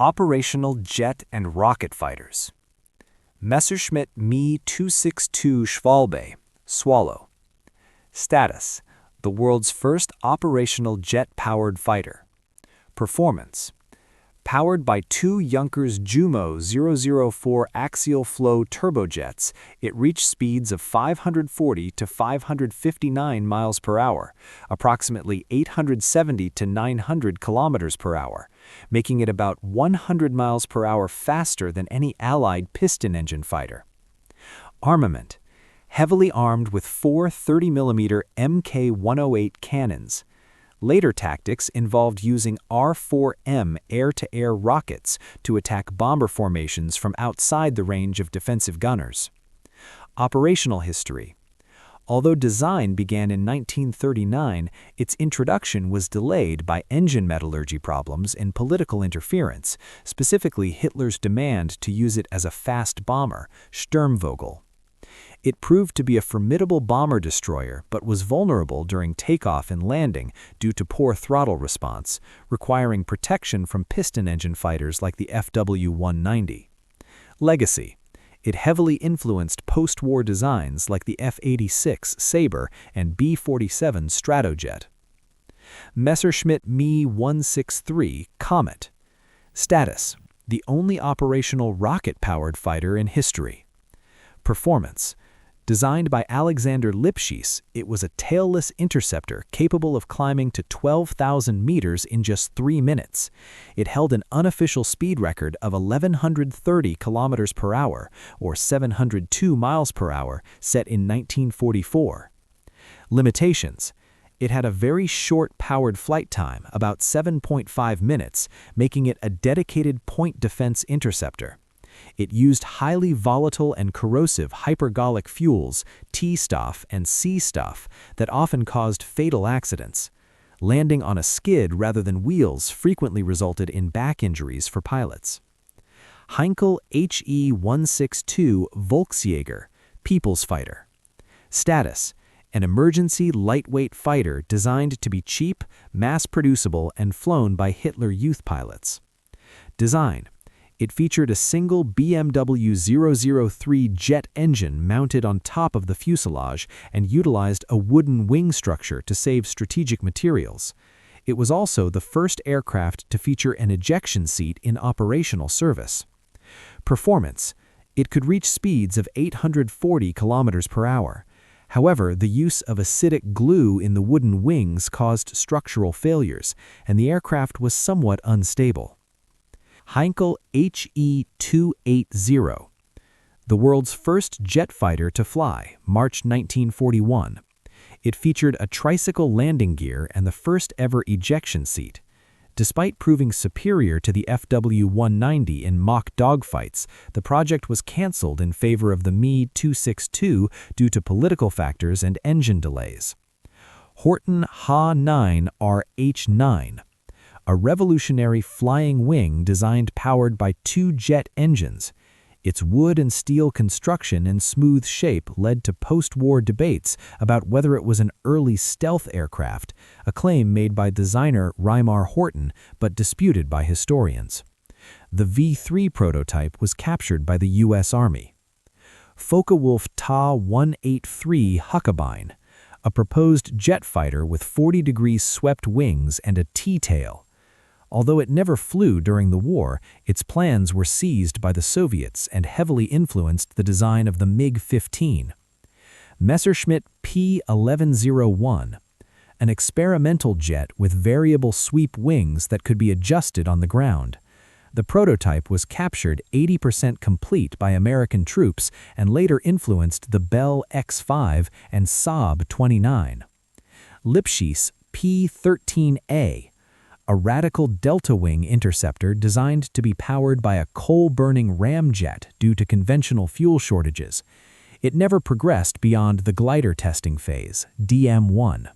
Operational jet and rocket fighters. Messerschmitt Me 262 Schwalbe, Swallow. Status: the world's first operational jet-powered fighter. Performance: powered by two Junkers Jumo 004 axial flow turbojets, it reached speeds of 540 to 559 miles per hour, approximately 870 to 900 kilometers per hour, making it about 100 miles per hour faster than any Allied piston engine fighter. Armament: heavily armed with four 30mm Mk108 cannons. Later tactics involved using R-4M air-to-air rockets to attack bomber formations from outside the range of defensive gunners. Operational history: although design began in 1939, its introduction was delayed by engine metallurgy problems and political interference, specifically Hitler's demand to use it as a fast bomber, Sturmvogel. It proved to be a formidable bomber destroyer but was vulnerable during takeoff and landing due to poor throttle response, requiring protection from piston engine fighters like the Fw-190. Legacy: it heavily influenced post-war designs like the F-86 Sabre and B-47 Stratojet. Messerschmitt Me 163 Komet. Status: the only operational rocket-powered fighter in history. Performance: designed by Alexander Lipschitz, it was a tailless interceptor capable of climbing to 12,000 meters in just 3 minutes. It held an unofficial speed record of 1,130 kilometers per hour, or 702 miles per hour, set in 1944. Limitations: it had a very short powered flight time, about 7.5 minutes, making it a dedicated point defense interceptor. It used highly volatile and corrosive hypergolic fuels, T-stuff and C-stuff, that often caused fatal accidents. Landing on a skid rather than wheels frequently resulted in back injuries for pilots. Heinkel HE-162 Volksjäger, People's Fighter. Status: an emergency lightweight fighter designed to be cheap, mass-producible, and flown by Hitler Youth pilots. Design: it featured a single BMW 003 jet engine mounted on top of the fuselage and utilized a wooden wing structure to save strategic materials. It was also the first aircraft to feature an ejection seat in operational service. Performance: it could reach speeds of 840 kilometers per hour. However, the use of acidic glue in the wooden wings caused structural failures, and the aircraft was somewhat unstable. Heinkel HE-280, the world's first jet fighter to fly, March 1941. It featured a tricycle landing gear and the first ever ejection seat. Despite proving superior to the Fw-190 in mock dogfights, the project was canceled in favor of the Me-262 due to political factors and engine delays. Horten Ha-9RH-9, a revolutionary flying wing designed powered by two jet engines. Its wood and steel construction and smooth shape led to post-war debates about whether it was an early stealth aircraft, a claim made by designer Reimar Horten but disputed by historians. The V-3 prototype was captured by the U.S. Army. Focke-Wulf Fw 183 Huckabine, a proposed jet fighter with 40-degree swept wings and a T-tail. Although it never flew during the war, its plans were seized by the Soviets and heavily influenced the design of the MiG-15. Messerschmitt P-1101, an experimental jet with variable sweep wings that could be adjusted on the ground. The prototype was captured 80% complete by American troops and later influenced the Bell X-5 and Saab 29. Lipschitz P-13A, a radical delta-wing interceptor designed to be powered by a coal-burning ramjet due to conventional fuel shortages. It never progressed beyond the glider testing phase, DM-1.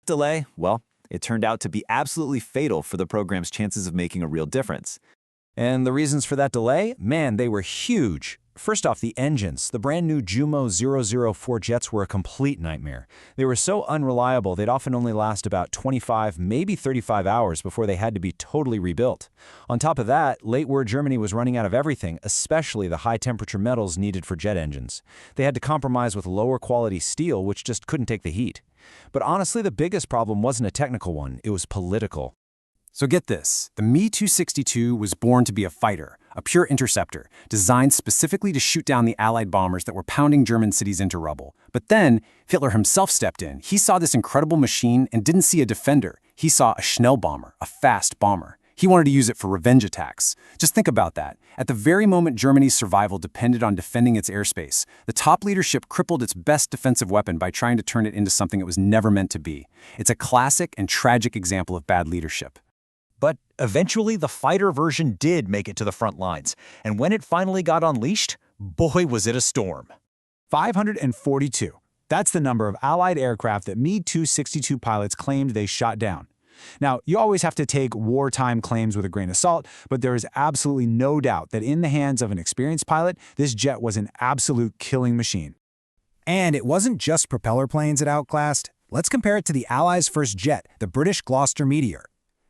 delay, well, it turned out to be absolutely fatal for the program's chances of making a real difference. And the reasons for that delay? Man, they were huge. First off, the engines. The brand new Jumo 004 jets were a complete nightmare. They were so unreliable, they'd often only last about 25, maybe 35 hours before they had to be totally rebuilt. On top of that, late war Germany was running out of everything, especially the high-temperature metals needed for jet engines. They had to compromise with lower-quality steel, which just couldn't take the heat. But honestly, the biggest problem wasn't a technical one, it was political. So get this, the Me-262 was born to be a fighter, a pure interceptor, designed specifically to shoot down the Allied bombers that were pounding German cities into rubble. But then, Hitler himself stepped in. He saw this incredible machine and didn't see a defender. He saw a Schnellbomber, a fast bomber. He wanted to use it for revenge attacks. Just think about that. At the very moment Germany's survival depended on defending its airspace, the top leadership crippled its best defensive weapon by trying to turn it into something it was never meant to be. It's a classic and tragic example of bad leadership. But eventually, the fighter version did make it to the front lines, and when it finally got unleashed, boy was it a storm. 542. That's the number of Allied aircraft that Me-262 pilots claimed they shot down. Now, you always have to take wartime claims with a grain of salt, but there is absolutely no doubt that in the hands of an experienced pilot, this jet was an absolute killing machine. And it wasn't just propeller planes it outclassed. Let's compare it to the Allies' first jet, the British Gloucester Meteor.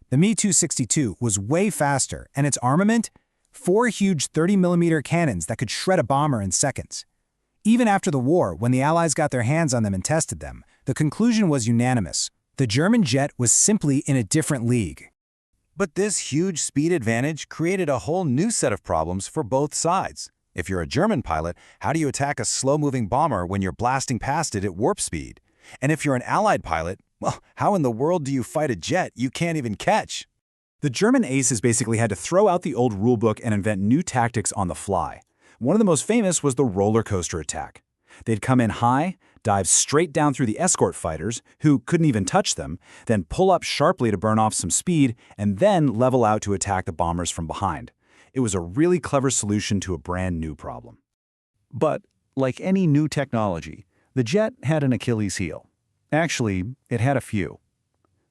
The Me-262 was way faster, and its armament? 4 huge 30mm cannons that could shred a bomber in seconds. Even after the war, when the Allies got their hands on them and tested them, the conclusion was unanimous. The German jet was simply in a different league. But this huge speed advantage created a whole new set of problems for both sides. If you're a German pilot, how do you attack a slow-moving bomber when you're blasting past it at warp speed? And if you're an Allied pilot, well, how in the world do you fight a jet you can't even catch? The German aces basically had to throw out the old rulebook and invent new tactics on the fly. One of the most famous was the roller coaster attack. They'd come in high, dive straight down through the escort fighters, who couldn't even touch them, then pull up sharply to burn off some speed, and then level out to attack the bombers from behind. It was a really clever solution to a brand new problem. But, like any new technology, the jet had an Achilles heel. Actually, it had a few.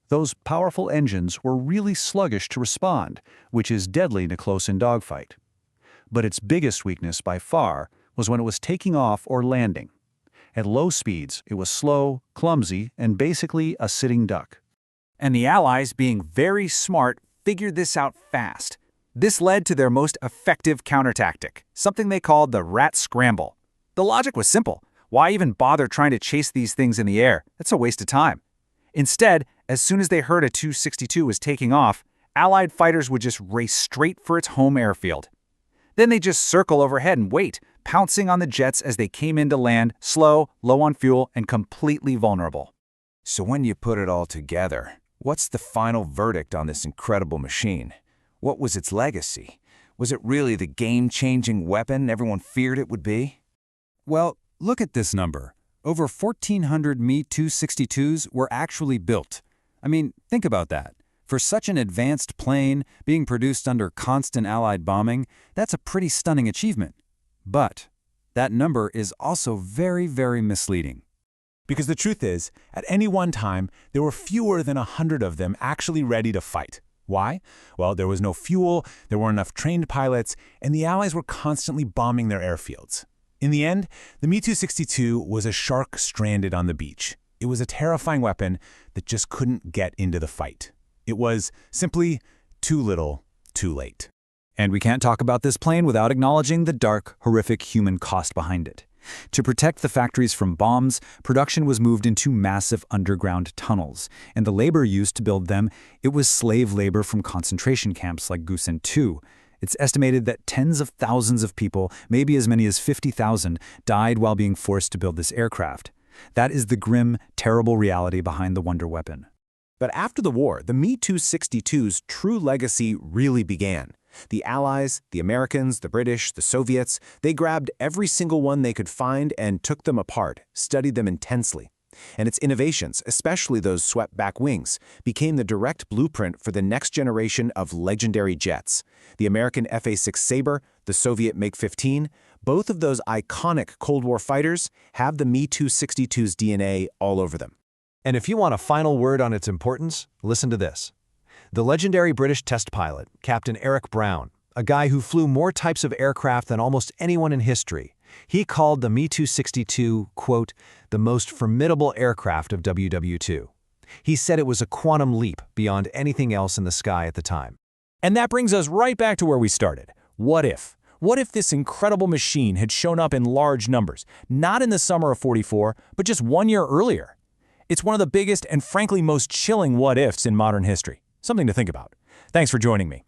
Those powerful engines were really sluggish to respond, which is deadly in a close-in dogfight. But its biggest weakness by far was when it was taking off or landing. At low speeds, it was slow, clumsy, and basically a sitting duck. And the Allies, being very smart, figured this out fast. This led to their most effective countertactic, something they called the rat scramble. The logic was simple. Why even bother trying to chase these things in the air? That's a waste of time. Instead, as soon as they heard a 262 was taking off, Allied fighters would just race straight for its home airfield. Then they'd just circle overhead and wait, pouncing on the jets as they came in to land, slow, low on fuel, and completely vulnerable. So when you put it all together, what's the final verdict on this incredible machine? What was its legacy? Was it really the game-changing weapon everyone feared it would be? Well, look at this number. Over 1,400 Me-262s were actually built. I mean, think about that. For such an advanced plane, being produced under constant Allied bombing, that's a pretty stunning achievement. But that number is also very, very misleading. Because the truth is, at any one time, there were fewer than 100 of them actually ready to fight. Why? Well, there was no fuel, there weren't enough trained pilots, and the Allies were constantly bombing their airfields. In the end, the Me-262 was a shark stranded on the beach. It was a terrifying weapon that just couldn't get into the fight. It was simply too little, too late. And we can't talk about this plane without acknowledging the dark, horrific human cost behind it. To protect the factories from bombs, production was moved into massive underground tunnels, and the labor used to build them, it was slave labor from concentration camps like Gusen II. It's estimated that tens of thousands of people, maybe as many as 50,000, died while being forced to build this aircraft. That is the grim, terrible reality behind the wonder weapon. But after the war, the Me-262's true legacy really began. The Allies, the Americans, the British, the Soviets, they grabbed every single one they could find and took them apart, studied them intensely. And its innovations, especially those swept-back wings, became the direct blueprint for the next generation of legendary jets. The American F-A-6 Sabre, the Soviet MiG-15, both of those iconic Cold War fighters have the Me-262's DNA all over them. And if you want a final word on its importance, listen to this. The legendary British test pilot, Captain Eric Brown, a guy who flew more types of aircraft than almost anyone in history, he called the Me-262, quote, the most formidable aircraft of WW2. He said it was a quantum leap beyond anything else in the sky at the time. And that brings us right back to where we started. What if? What if this incredible machine had shown up in large numbers, not in the summer of '44, but just 1 year earlier? It's one of the biggest and frankly most chilling what-ifs in modern history. Something to think about. Thanks for joining me.